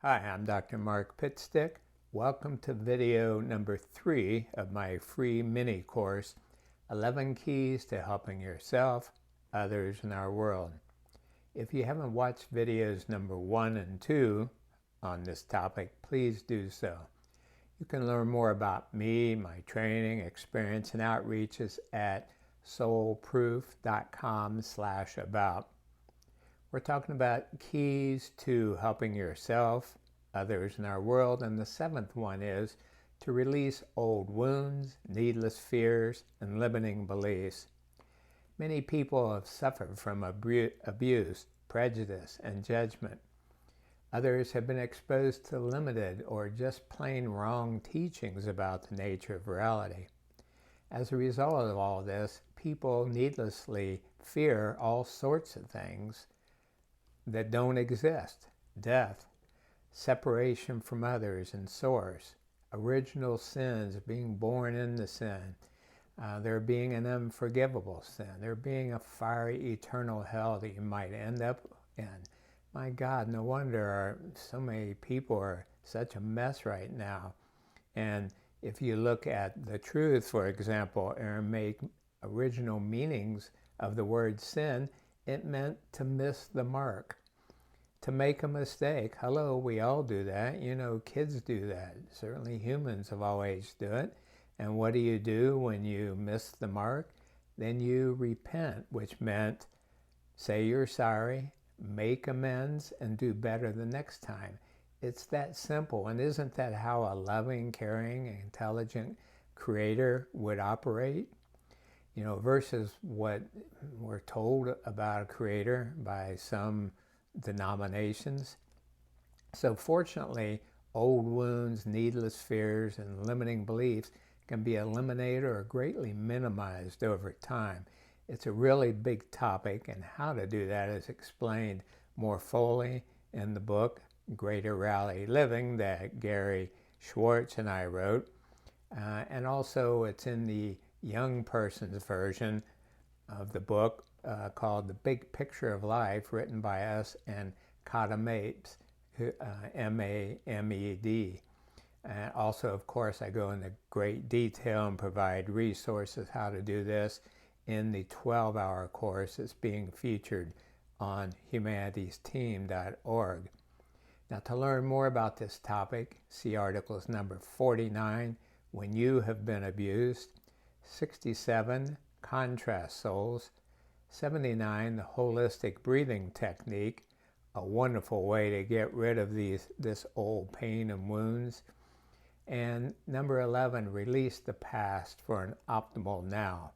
Hi, I'm Dr. Mark Pitstick. Welcome to video number 3 of my free mini course, 11 Keys to Helping Yourself, Others, and Our World. If you haven't watched videos number 1 and 2 on this topic, please do so. You can learn more about me, my training, experience, and outreaches at soulproof.com/about. We're talking about keys to helping yourself, others, and our world, and the 7th one is to release old wounds, needless fears, and limiting beliefs. Many people have suffered from abuse, prejudice, and judgment. Others have been exposed to limited or just plain wrong teachings about the nature of reality. As a result of all this, people needlessly fear all sorts of things that don't exist: death, separation from others and source, original sins, being born into sin, there being an unforgivable sin, there being a fiery eternal hell that you might end up in. My God, no wonder so many people are such a mess right now. And if you look at the truth, for example, and make original meanings of the word sin, it meant to miss the mark, to make a mistake. Hello, we all do that. You know, kids do that. Certainly humans of all ages do it. And what do you do when you miss the mark? Then you repent, which meant say you're sorry, make amends, and do better the next time. It's that simple. And isn't that how a loving, caring, intelligent creator would operate? You know, versus what we're told about a creator by some denominations. So fortunately, old wounds, needless fears, and limiting beliefs can be eliminated or greatly minimized over time. It's a really big topic, and how to do that is explained more fully in the book Greater Reality Living that Gary Schwartz and I wrote. And also it's in the young person's version of the book called The Big Picture of Life, written by us and Kata Mapes, M-A-M-E-D. And also, of course, I go into great detail and provide resources how to do this in the 12-hour course that's being featured on humanitiesteam.org. Now, to learn more about this topic, see articles number 49, When You Have Been Abused, 67, Contrast Souls, 79, the Holistic Breathing Technique, a wonderful way to get rid of this old pain and wounds, and number 11, Release the Past for an Optimal Now.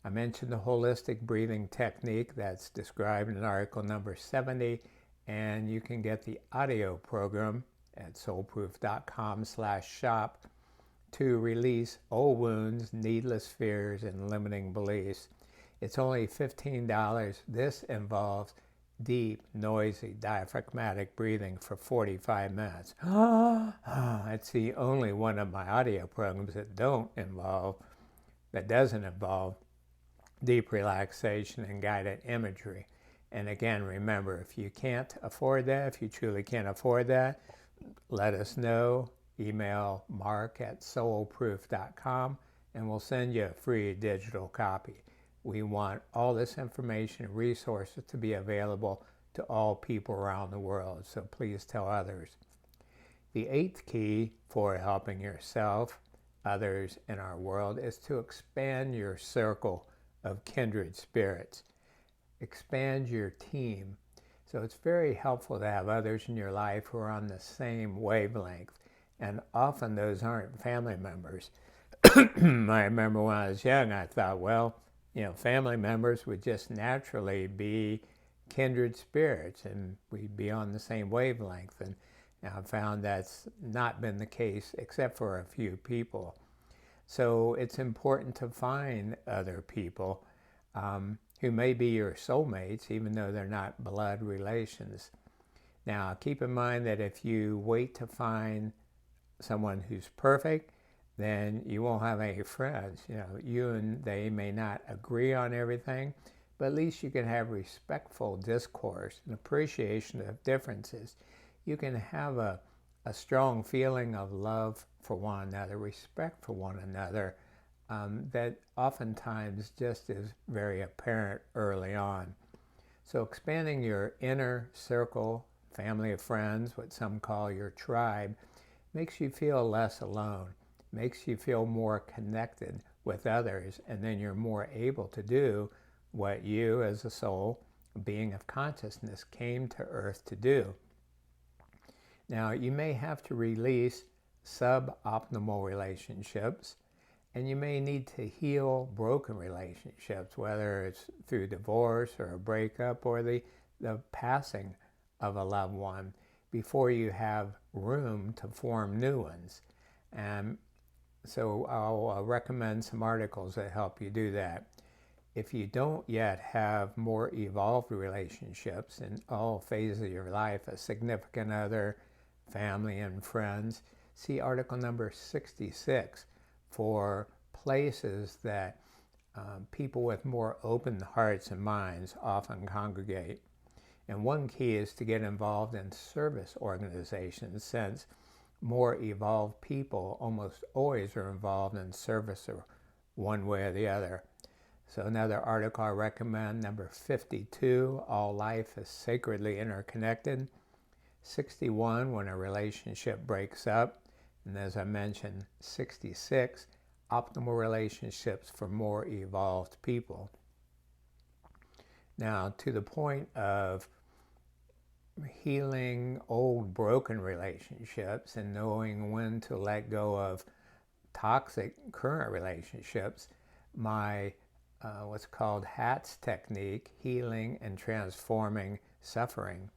I mentioned the Holistic Breathing Technique that's described in article number 70, and you can get the audio program at soulproof.com/shop to release old wounds, needless fears, and limiting beliefs. It's only $15. This involves deep, noisy, diaphragmatic breathing for 45 minutes. It's the only one of my audio programs that doesn't involve deep relaxation and guided imagery. And again, remember, if you can't afford that, if you truly can't afford that, let us know. Email mark@soulproof.com and we'll send you a free digital copy. We want all this information and resources to be available to all people around the world, so please tell others. The 8th key for helping yourself, others, and our world is to expand your circle of kindred spirits. Expand your team. So it's very helpful to have others in your life who are on the same wavelength, and often those aren't family members. I remember when I was young, I thought, well, you know, family members would just naturally be kindred spirits and we'd be on the same wavelength. And I found that's not been the case except for a few people. So it's important to find other people who may be your soulmates, even though they're not blood relations. Now, keep in mind that if you wait to find someone who's perfect, then you won't have any friends. You know, you and they may not agree on everything, but at least you can have respectful discourse and appreciation of differences. you can have a strong feeling of love for one another, respect for one another, that oftentimes just is very apparent early on. So expanding your inner circle, family of friends, what some call your tribe, makes you feel less alone, makes you feel more connected with others, and then you're more able to do what you as a soul, a being of consciousness, came to Earth to do. Now, you may have to release suboptimal relationships, and you may need to heal broken relationships, whether it's through divorce or a breakup or the passing of a loved one, before you have room to form new ones. And so I'll recommend some articles that help you do that. If you don't yet have more evolved relationships in all phases of your life, a significant other, family, and friends, see article number 66 for places that people with more open hearts and minds often congregate. And one key is to get involved in service organizations, since more evolved people almost always are involved in service or one way or the other. So another article I recommend, number 52, All Life is Sacredly Interconnected. 61, When a Relationship Breaks Up. And as I mentioned, 66, Optimal Relationships for More Evolved People. Now, to the point of healing old broken relationships and knowing when to let go of toxic current relationships, my what's called HATS technique, Healing and Transforming Suffering,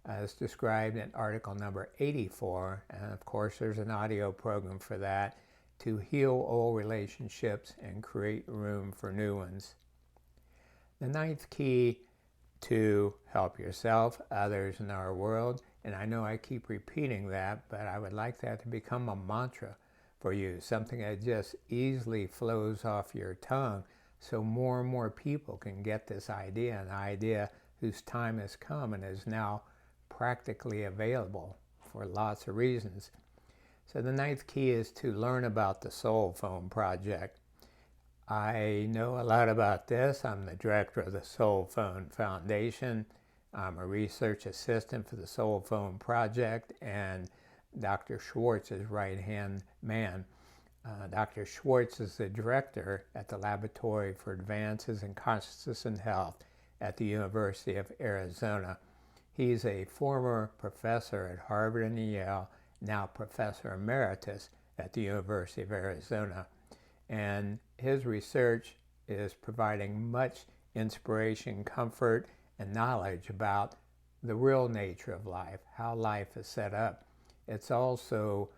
as described in article number 84, and of course there's an audio program for that, to heal old relationships and create room for new ones. The ninth key to help yourself, others, in our world, and I know I keep repeating that, but I would like that to become a mantra for you, something that just easily flows off your tongue, so more and more people can get this idea, an idea whose time has come and is now practically available for lots of reasons. So the ninth key is to learn about the SoulPhone project. I know a lot about this. I'm the director of the SoulPhone Foundation. I'm a research assistant for the SoulPhone project, and Dr. Schwartz's right-hand man. Dr. Schwartz is the director at the Laboratory for Advances in Consciousness and Health at the University of Arizona. He's a former professor at Harvard and Yale, now professor emeritus at the University of Arizona. And his research is providing much inspiration, comfort, and knowledge about the real nature of life, how life is set up. It's also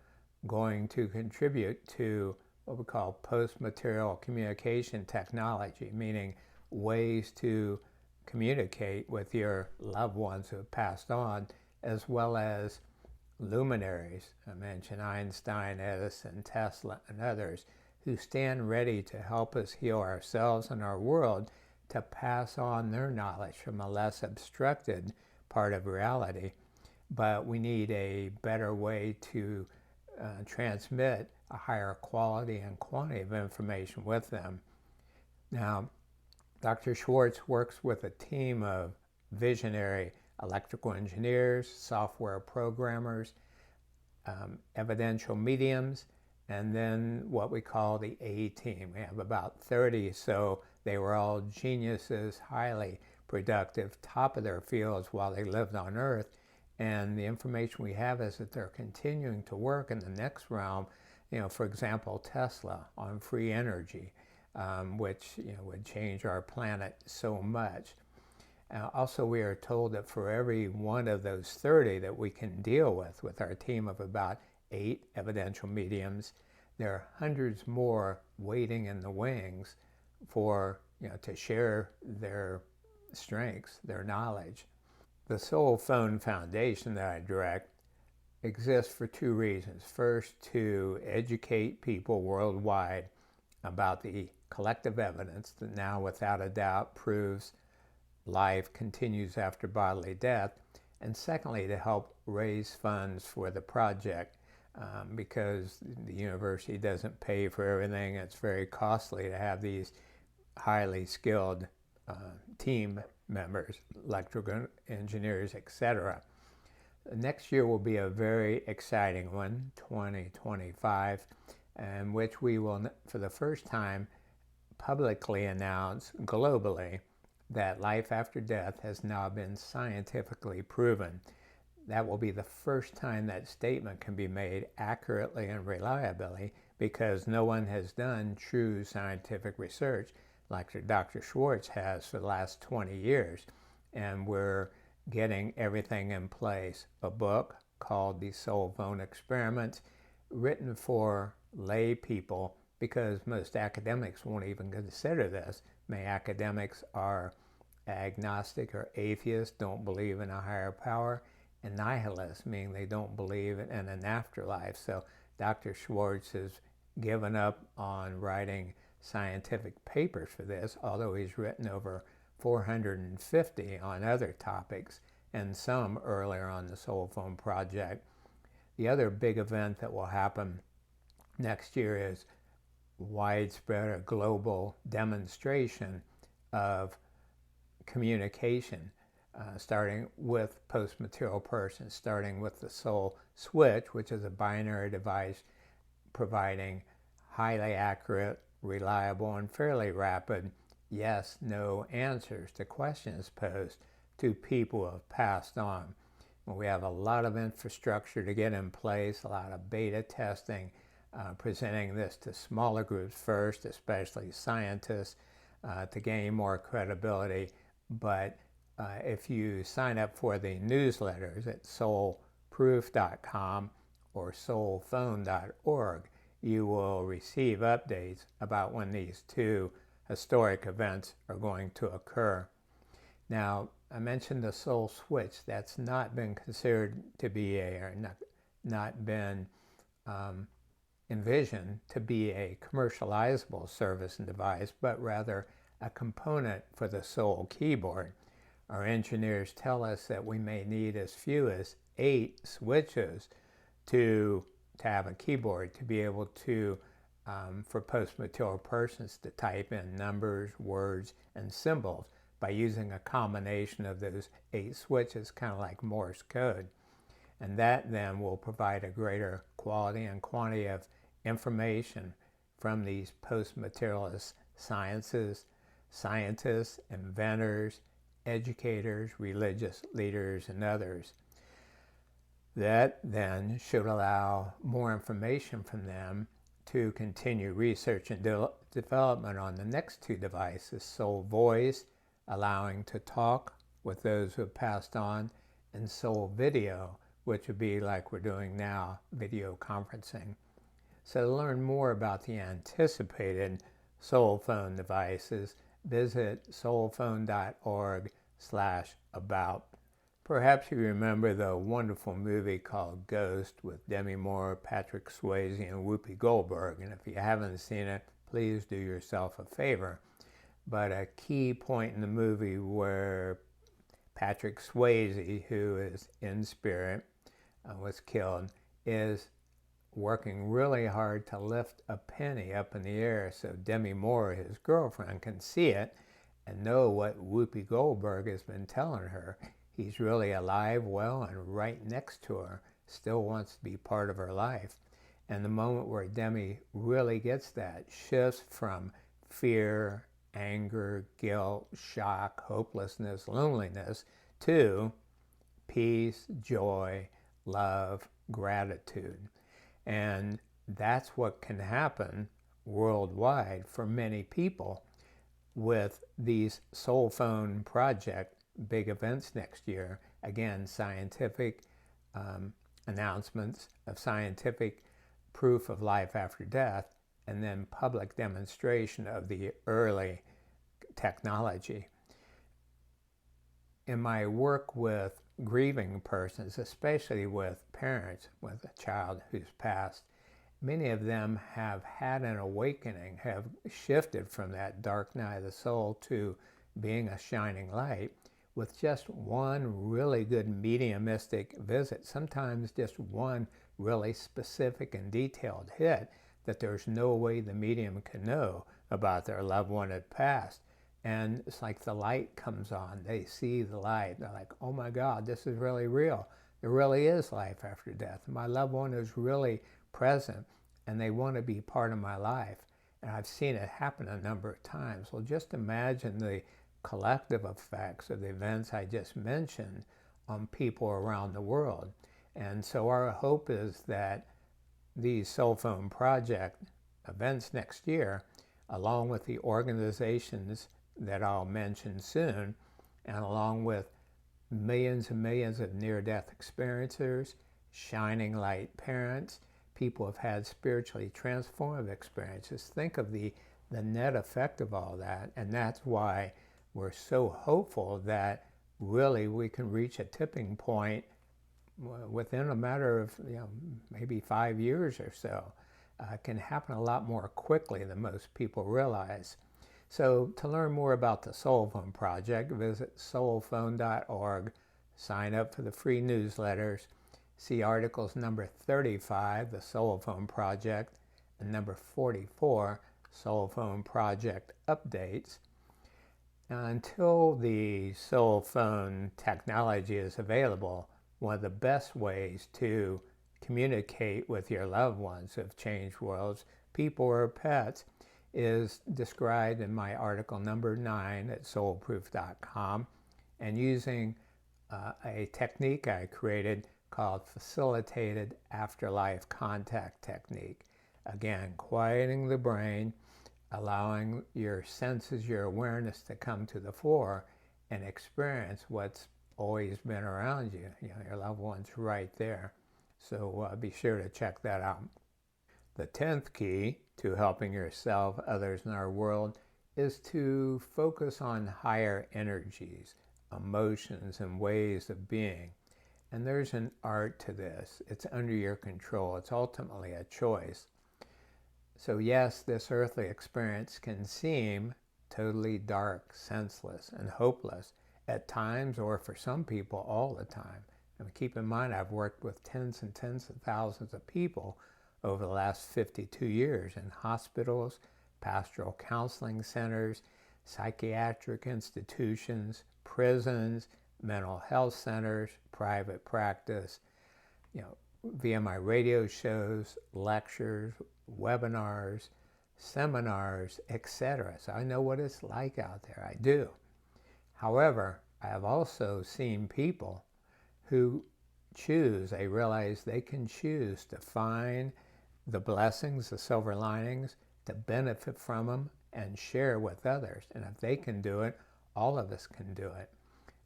going to contribute to what we call post-material communication technology, meaning ways to communicate with your loved ones who have passed on, as well as luminaries. I mentioned Einstein, Edison, Tesla, and others who stand ready to help us heal ourselves and our world, to pass on their knowledge from a less obstructed part of reality. But we need a better way to transmit a higher quality and quantity of information with them. Now, Dr. Schwartz works with a team of visionary electrical engineers, software programmers, evidential mediums, and then what we call the A team. We have about 30, so they were all geniuses, highly productive, top of their fields while they lived on Earth. And the information we have is that they're continuing to work in the next realm, for example, Tesla on free energy, which would change our planet so much. Also, we are told that for every one of those 30 that we can deal with our team of about 8 evidential mediums, there are hundreds more waiting in the wings for, to share their strengths, their knowledge. The SoulPhone Foundation that I direct exists for 2 reasons. First, to educate people worldwide about the collective evidence that now without a doubt proves life continues after bodily death, and secondly, to help raise funds for the project. Because the university doesn't pay for everything. It's very costly to have these highly skilled team members, electrical engineers, etc. Next year will be a very exciting one, 2025, in which we will, for the first time, publicly announce globally that life after death has now been scientifically proven. That will be the first time that statement can be made accurately and reliably, because no one has done true scientific research like Dr. Schwartz has for the last 20 years. And we're getting everything in place. A book called The SoulPhone Experiments, written for lay people, because most academics won't even consider this. Many academics are agnostic or atheists, don't believe in a higher power, and nihilists, meaning they don't believe in an afterlife. So Dr. Schwartz has given up on writing scientific papers for this, although he's written over 450 on other topics, and some earlier on the SoulPhone project. The other big event that will happen next year is widespread or global demonstration of communication, starting with post-material persons, starting with the Soul Switch, which is a binary device providing highly accurate, reliable, and fairly rapid yes/no answers to questions posed to people who have passed on. We have a lot of infrastructure to get in place, a lot of beta testing, presenting this to smaller groups first, especially scientists, to gain more credibility. But if you sign up for the newsletters at soulproof.com or soulphone.org, you will receive updates about when these two historic events are going to occur. Now, I mentioned the Soul Switch. That's not been considered to be not been envisioned to be a commercializable service and device, but rather a component for the Soul keyboard. Our engineers tell us that we may need as few as 8 switches to have a keyboard to be able to, for post-material persons, to type in numbers, words, and symbols by using a combination of those 8 switches, kind of like Morse code. And that then will provide a greater quality and quantity of information from these post-materialist scientists, inventors, educators, religious leaders, and others. That then should allow more information from them to continue research and development on the next 2 devices, Soul Voice, allowing to talk with those who have passed on, and Soul Video, which would be like we're doing now, video conferencing. So to learn more about the anticipated SoulPhone devices, visit soulphone.org/about. Perhaps you remember the wonderful movie called Ghost with Demi Moore, Patrick Swayze, and Whoopi Goldberg. And if you haven't seen it, please do yourself a favor. But a key point in the movie where Patrick Swayze, who is in spirit, was killed, is working really hard to lift a penny up in the air so Demi Moore, his girlfriend, can see it and know what Whoopi Goldberg has been telling her. He's really alive, well, and right next to her, still wants to be part of her life. And the moment where Demi really gets that, shifts from fear, anger, guilt, shock, hopelessness, loneliness, to peace, joy, love, gratitude. And that's what can happen worldwide for many people with these SoulPhone project big events next year. Again, scientific announcements of scientific proof of life after death, and then public demonstration of the early technology. In my work with grieving persons, especially with parents with a child who's passed, many of them have had an awakening, have shifted from that dark night of the soul to being a shining light, with just one really good mediumistic visit, sometimes just one really specific and detailed hit that there's no way the medium can know about their loved one had passed. And it's like the light comes on. They see the light. They're like, oh my God, this is really real. There really is life after death. My loved one is really present and they want to be part of my life. And I've seen it happen a number of times. Well, just imagine the collective effects of the events I just mentioned on people around the world. And so our hope is that these SoulPhone project events next year, along with the organizations that I'll mention soon, and along with millions and millions of near-death experiencers, shining light parents, people who have had spiritually transformative experiences. Think of the net effect of all that, and that's why we're so hopeful that really we can reach a tipping point within a matter of maybe 5 years or so. It can happen a lot more quickly than most people realize. So to learn more about the SoulPhone project, visit soulphone.org, sign up for the free newsletters, see articles number 35, the SoulPhone project, and number 44, SoulPhone project updates. Now, until the SoulPhone technology is available, one of the best ways to communicate with your loved ones who have changed worlds, people or pets, is described in my article number 9 at soulproof.com, and using a technique I created called facilitated afterlife contact technique. Again, quieting the brain, allowing your senses, your awareness to come to the fore and experience what's always been around you. Your loved one's right there. So be sure to check that out. The 10th key to helping yourself, others, in our world is to focus on higher energies, emotions, and ways of being. And there's an art to this. It's under your control. It's ultimately a choice. So yes, this earthly experience can seem totally dark, senseless, and hopeless at times, or for some people all the time. And keep in mind, I've worked with tens and tens of thousands of people over the last 52 years in hospitals, pastoral counseling centers, psychiatric institutions, prisons, mental health centers, private practice, via my radio shows, lectures, webinars, seminars, etc. So I know what it's like out there. I do. However, I have also seen people who they realize they can choose to find the blessings, the silver linings, to benefit from them and share with others. And if they can do it, all of us can do it,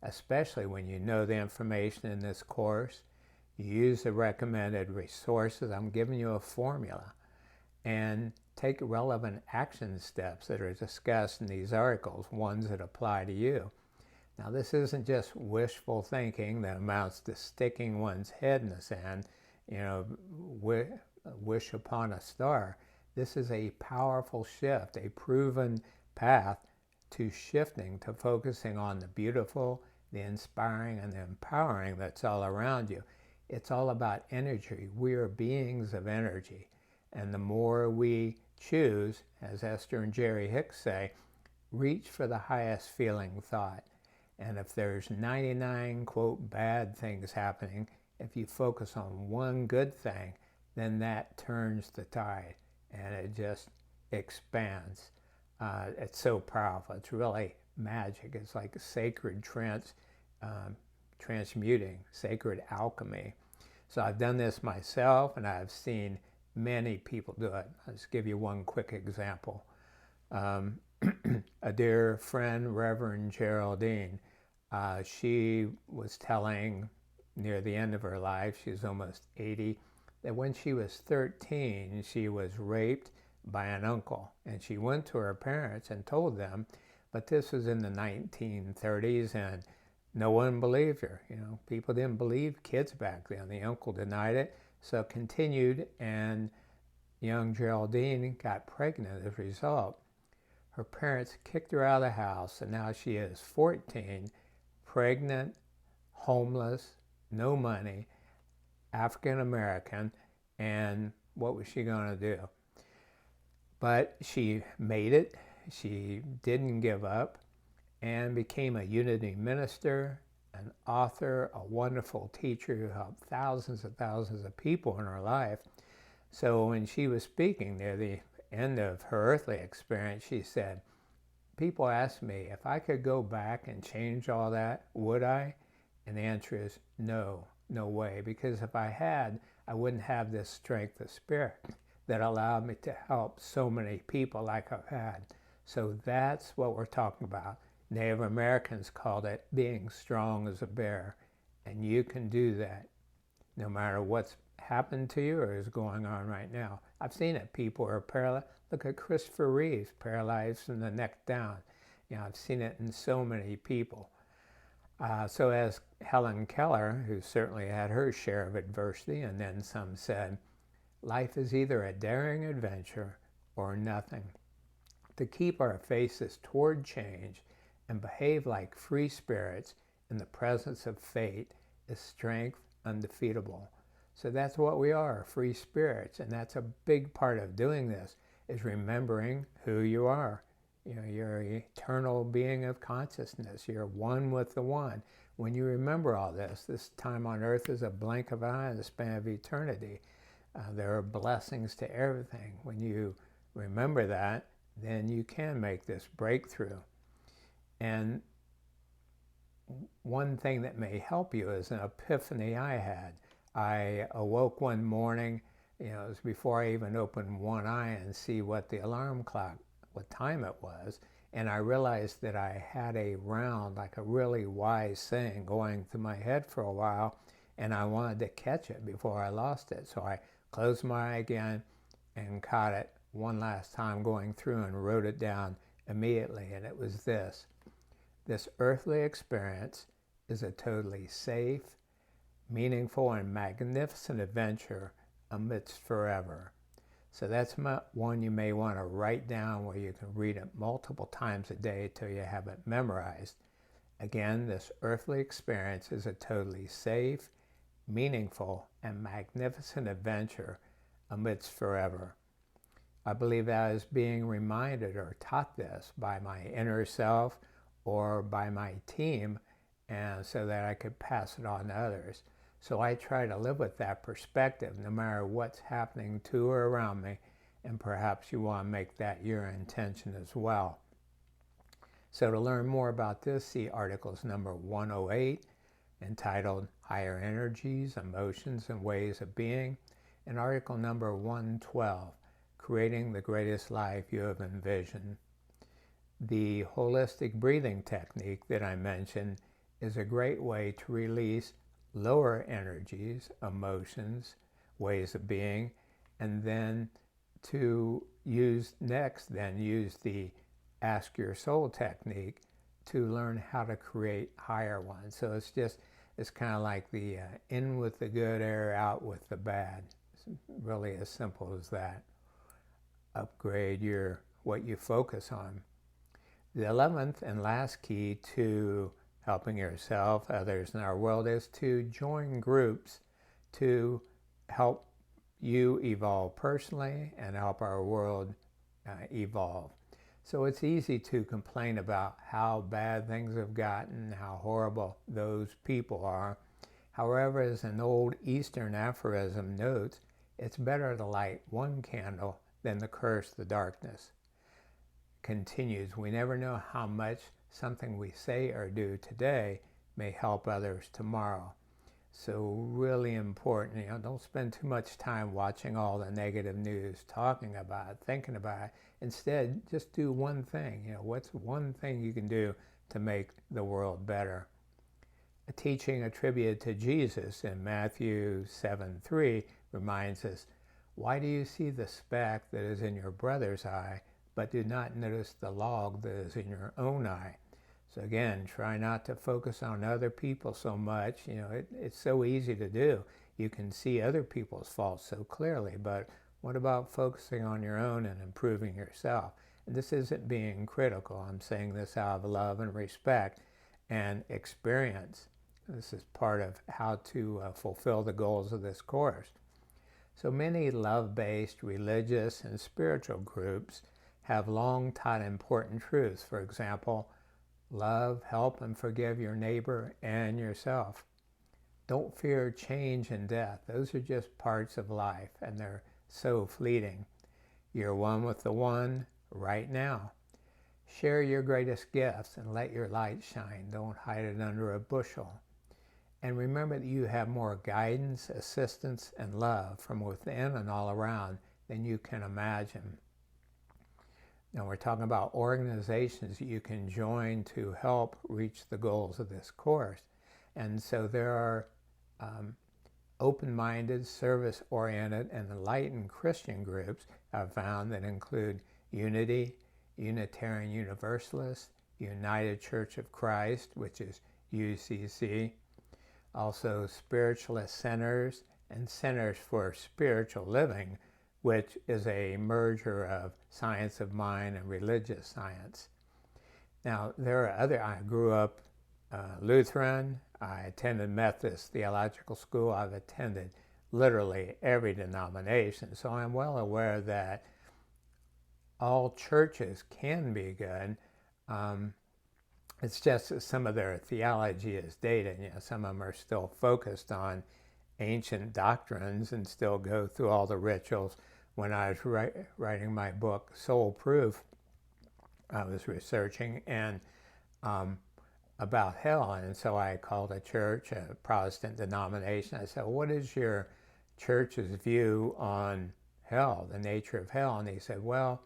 especially when you know the information in this course. You use the recommended resources. I'm giving you a formula, and take relevant action steps that are discussed in these articles, ones that apply to you. Now, this isn't just wishful thinking that amounts to sticking one's head in the sand, wish upon a star. This is a powerful shift, a proven path to shifting, to focusing on the beautiful, the inspiring, and the empowering that's all around you. It's all about energy. We are beings of energy. And the more we choose, as Esther and Jerry Hicks say, reach for the highest feeling thought. And if there's 99, quote, bad things happening, if you focus on one good thing, then that turns the tide and it just expands. It's so powerful. It's really magic. It's like sacred transmuting, sacred alchemy. So I've done this myself, and I've seen many people do it. I'll just give you one quick example. A dear friend, Reverend Geraldine, she was telling near the end of her life, she was almost 80, that when she was 13, she was raped by an uncle. And she went to her parents and told them, but this was in the 1930s, and no one believed her. People didn't believe kids back then. The uncle denied it, so it continued, and young Geraldine got pregnant as a result. Her parents kicked her out of the house, and now she is 14, pregnant, homeless, no money, African American, and what was she going to do? But she made it. She didn't give up and became a Unity minister, an author, a wonderful teacher who helped thousands and thousands of people in her life. So when she was speaking near the end of her earthly experience, she said, people ask me if I could go back and change all that, would I? And the answer is no, no way. Because if I had, I wouldn't have this strength of spirit that allowed me to help so many people like I've had. So that's what we're talking about. Native Americans called it being strong as a bear. And you can do that no matter what's happened to you or is going on right now. I've seen it. People are paralyzed. Look at Christopher Reeves, paralyzed from the neck down. You know, I've seen it in so many people. So as Helen Keller, who certainly had her share of adversity, and then some said, life is either a daring adventure or nothing. To keep our faces toward change and behave like free spirits in the presence of fate is strength undefeatable. So that's what we are, free spirits, and that's a big part of doing this, is remembering who you are. You know, you're an eternal being of consciousness. You're one with the one. When you remember all this, this time on earth is a blink of an eye in the span of eternity. There are blessings to everything. When you remember that, then you can make this breakthrough. And one thing that may help you is an epiphany I had. I awoke one morning, you know, it was before I even opened one eye and see what the alarm clock, what time it was, and I realized that I had a round, like a really wise saying going through my head for a while, and I wanted to catch it before I lost it. So I closed my eye again and caught it one last time going through and wrote it down immediately, and it was this. This earthly experience is a totally safe, meaningful, and magnificent adventure amidst forever. So that's one you may want to write down where you can read it multiple times a day till you have it memorized. Again, this earthly experience is a totally safe, meaningful, and magnificent adventure amidst forever. I believe that is being reminded or taught this by my inner self or by my team, and so that I could pass it on to others. So I try to live with that perspective no matter what's happening to or around me, and perhaps you want to make that your intention as well. So to learn more about this, see articles number 108, entitled Higher Energies, Emotions, and Ways of Being, and article number 112, Creating the Greatest Life You Have Envisioned. The holistic breathing technique that I mentioned is a great way to release lower energies, emotions, ways of being, and then to use the Ask Your Soul technique to learn how to create higher ones. So it's kind of like the in with the good air, out with the bad. It's really as simple as that. Upgrade what you focus on. The 11th and last key to helping yourself, others in our world, is to join groups to help you evolve personally and help our world evolve. So it's easy to complain about how bad things have gotten, how horrible those people are. However, as an old Eastern aphorism notes, it's better to light one candle than to curse the darkness. Continues, we never know how much something we say or do today may help others tomorrow. So really important, don't spend too much time watching all the negative news, talking about it, thinking about it. Instead, just do one thing. What's one thing you can do to make the world better? A teaching attributed to Jesus in Matthew 7:3 reminds us, why do you see the speck that is in your brother's eye, but do not notice the log that is in your own eye? So again, try not to focus on other people so much. It's so easy to do. You can see other people's faults so clearly, but what about focusing on your own and improving yourself? And this isn't being critical. I'm saying this out of love and respect. and experience. This is part of how to fulfill the goals of this course. So many love-based religious and spiritual groups have long taught important truths. For example, love, help, and forgive your neighbor and yourself. Don't fear change and death. Those are just parts of life, and they're so fleeting. You're one with the one right now. Share your greatest gifts and let your light shine. Don't hide it under a bushel. And remember that you have more guidance, assistance, and love from within and all around than you can imagine. Now we're talking about organizations that you can join to help reach the goals of this course. And so there are open-minded, service-oriented, and enlightened Christian groups I've found that include Unity, Unitarian Universalist, United Church of Christ, which is UCC, also spiritualist centers and centers for spiritual living, which is a merger of science of mind and religious science. Now, there are other, I grew up Lutheran, I attended Methodist Theological School, I've attended literally every denomination, so I'm well aware that all churches can be good. It's just that some of their theology is dated. Some of them are still focused on ancient doctrines and still go through all the rituals. When I was writing my book, Soul Proof, I was researching about hell, and so I called a church, a Protestant denomination. I said, what is your church's view on hell, the nature of hell? And he said, well,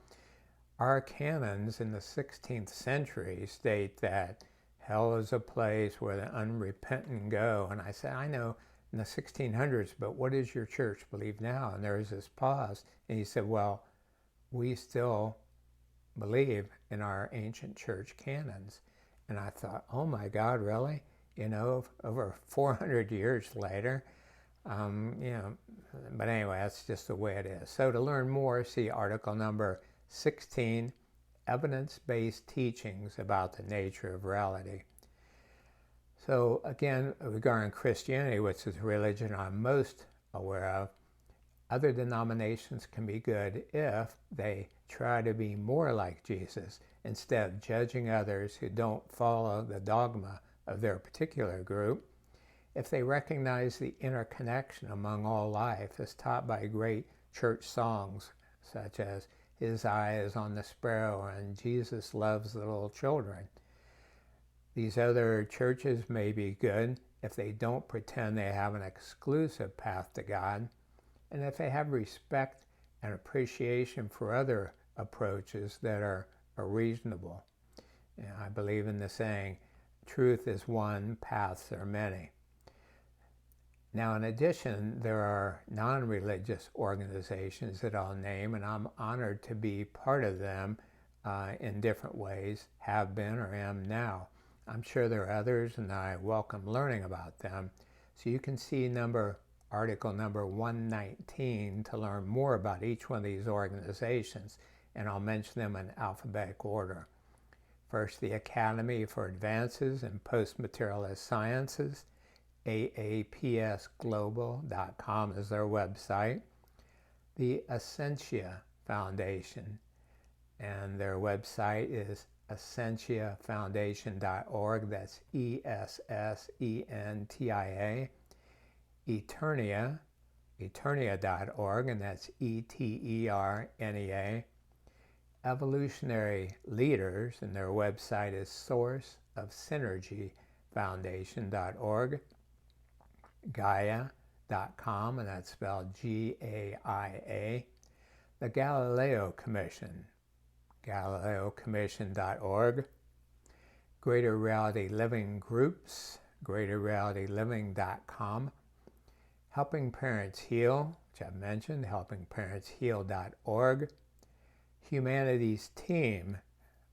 our canons in the 16th century state that hell is a place where the unrepentant go. And I said, I know in the 1600s, but what does your church believe now? And there was this pause. And he said, well, we still believe in our ancient church canons. And I thought, oh my God, really? Over 400 years later, but anyway, that's just the way it is. So to learn more, see article number 16, Evidence-Based Teachings about the Nature of Reality. So again, regarding Christianity, which is the religion I'm most aware of, other denominations can be good if they try to be more like Jesus instead of judging others who don't follow the dogma of their particular group. If they recognize the interconnection among all life as taught by great church songs such as His Eye is on the Sparrow and Jesus Loves the Little Children. These other churches may be good if they don't pretend they have an exclusive path to God, and if they have respect and appreciation for other approaches that are reasonable. I believe in the saying, truth is one, paths are many. Now, in addition, there are non-religious organizations that I'll name, and I'm honored to be part of them in different ways, have been or am now. I'm sure there are others, and I welcome learning about them. So you can see article number 119 to learn more about each one of these organizations, and I'll mention them in alphabetic order. First, the Academy for Advances in Post-Materialist Sciences, aapsglobal.com is their website. The Essentia Foundation, and their website is essentiafoundation.org. That's ESSENTIA. Eternia.org, and that's ETERNEA. Evolutionary Leaders, and their website is sourceofsynergyfoundation.org. Gaia.com, and that's spelled GAIA. The Galileo Commission, GalileoCommission.org. Greater Reality Living Groups, GreaterRealityLiving.com. Helping Parents Heal, which I've mentioned, HelpingParentsHeal.org. Humanities Team,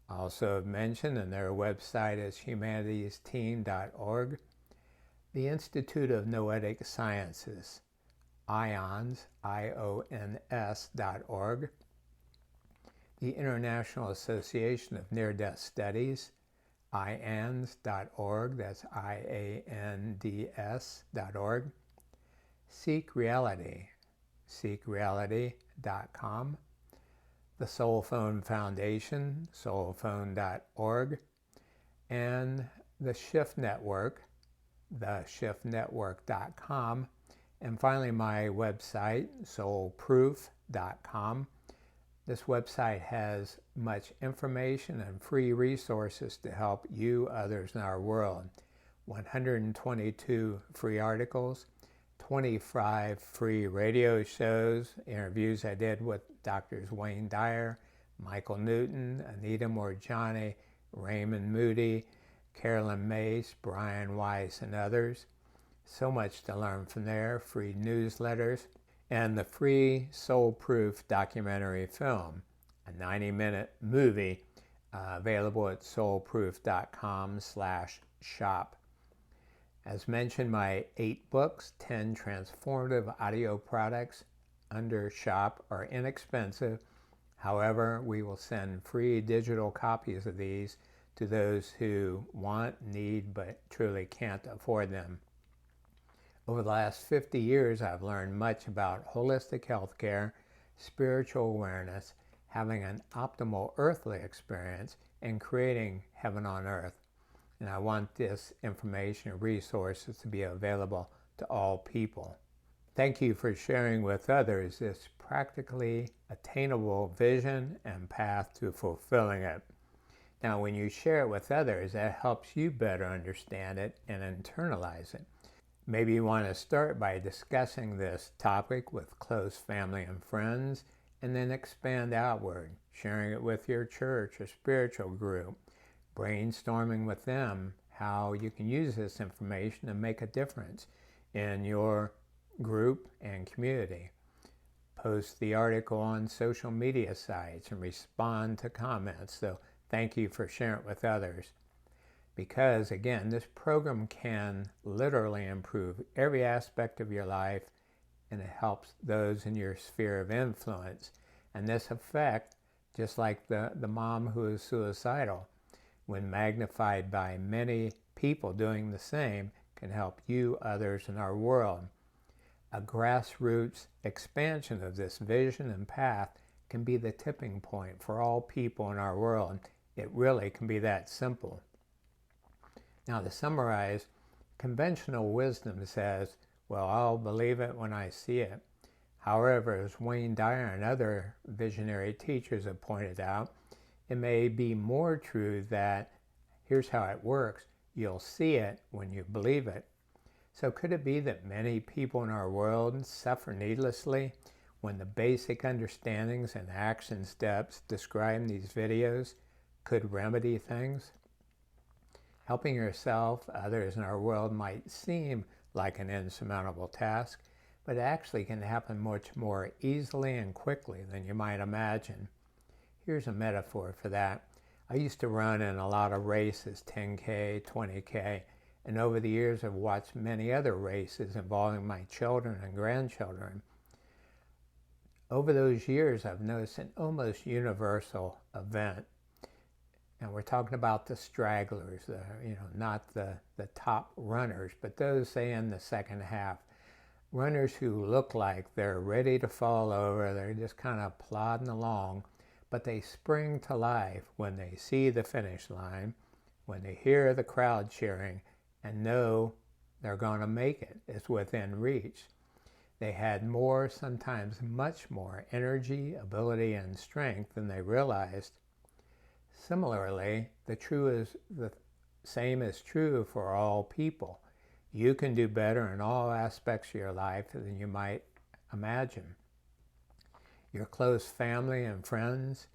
also mentioned, and their website is humanitiesteam.org. The Institute of Noetic Sciences, IONS, IONS.org. The International Association of Near-Death Studies, iands.org, that's IANDS.org. Seek Reality, seekreality.com. The SoulPhone Foundation, soulphone.org. And the Shift Network, theshiftnetwork.com. And finally, my website, soulproof.com. This website has much information and free resources to help you, others in our world. 122 free articles, 25 free radio shows, interviews I did with Drs. Wayne Dyer, Michael Newton, Anita Morjani, Raymond Moody, Carolyn Mace, Brian Weiss, and others. So much to learn from there, free newsletters, and the free Soulproof documentary film, a 90-minute movie available at soulproof.com/shop. As mentioned, my 8 books, 10 transformative audio products under shop are inexpensive. However, we will send free digital copies of these to those who want, need, but truly can't afford them. Over the last 50 years, I've learned much about holistic healthcare, spiritual awareness, having an optimal earthly experience, and creating heaven on earth. And I want this information and resources to be available to all people. Thank you for sharing with others this practically attainable vision and path to fulfilling it. Now, when you share it with others, that helps you better understand it and internalize it. Maybe you want to start by discussing this topic with close family and friends, and then expand outward, sharing it with your church or spiritual group, brainstorming with them how you can use this information and make a difference in your group and community. Post the article on social media sites and respond to comments. So thank you for sharing it with others. Because, again, this program can literally improve every aspect of your life, and it helps those in your sphere of influence. And this effect, just like the mom who is suicidal, when magnified by many people doing the same, can help you, others in our world. A grassroots expansion of this vision and path can be the tipping point for all people in our world. It really can be that simple. Now, to summarize, conventional wisdom says, well, I'll believe it when I see it. However, as Wayne Dyer and other visionary teachers have pointed out, it may be more true that, here's how it works, you'll see it when you believe it. So could it be that many people in our world suffer needlessly when the basic understandings and action steps described in these videos could remedy things? Helping yourself, others in our world might seem like an insurmountable task, but it actually can happen much more easily and quickly than you might imagine. Here's a metaphor for that. I used to run in a lot of races, 10K, 20K, and over the years I've watched many other races involving my children and grandchildren. Over those years, I've noticed an almost universal event. And we're talking about the stragglers, not the top runners, but those, say, in the second half. Runners who look like they're ready to fall over, they're just kind of plodding along, but they spring to life when they see the finish line, when they hear the crowd cheering, and know they're going to make it. It's within reach. They had more, sometimes much more, energy, ability, and strength than they realized. Similarly, the same is true for all people. You can do better in all aspects of your life than you might imagine. Your close family and friends,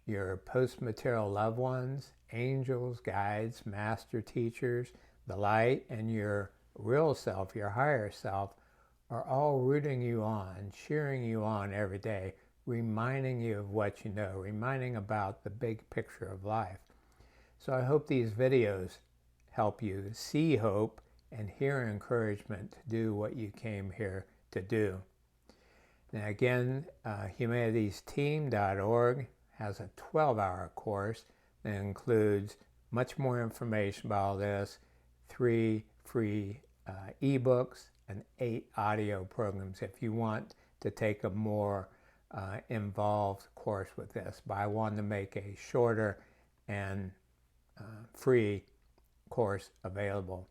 your post-material loved ones, angels, guides, master teachers, the light, and your real self, your higher self, are all rooting you on, cheering you on every day, reminding you of what you know, reminding about the big picture of life. So I hope these videos help you see hope and hear encouragement to do what you came here to do. Now again, humanitiesteam.org has a 12-hour course that includes Much more information about all this, 3 free ebooks and 8 audio programs if you want to take a more involved course with this. But I wanted to make a shorter and free course available.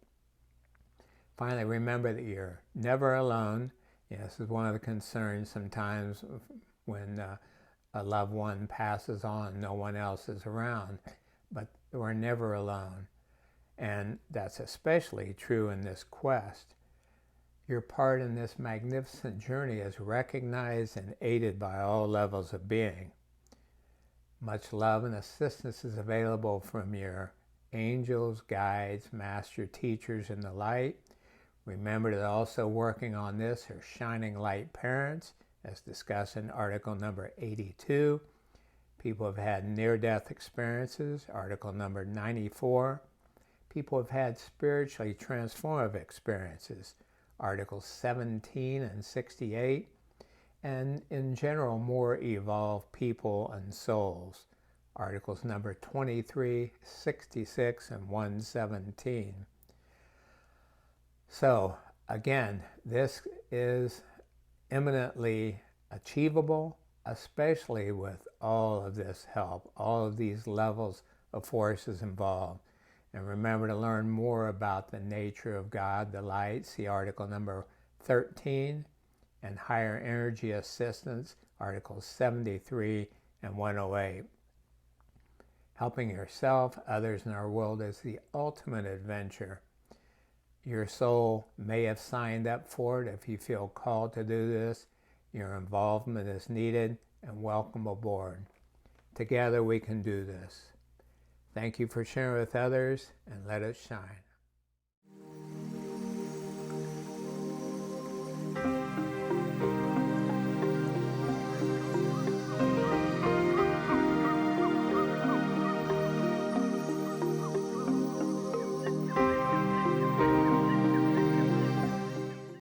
Finally, remember that you're never alone. This is one of the concerns sometimes when a loved one passes on, no one else is around, but we're never alone. And that's especially true in this quest. Your part in this magnificent journey is recognized and aided by all levels of being. Much love and assistance is available from your angels, guides, master teachers in the light. Remember that also working on this are shining light parents, as discussed in article number 82. People have had near-death experiences, article number 94. People have had spiritually transformative experiences, articles 17 and 68. And in general, more evolved people and souls, articles number 23, 66, and 117. So, again, this is eminently achievable, especially with all of this help, all of these levels of forces involved. And remember to learn more about the nature of God, the light, see article number 13, and higher energy assistance, articles 73 and 108. Helping yourself, others in our world is the ultimate adventure. Your soul may have signed up for it. If you feel called to do this, your involvement is needed, and welcome aboard. Together we can do this. Thank you for sharing with others, and let it shine.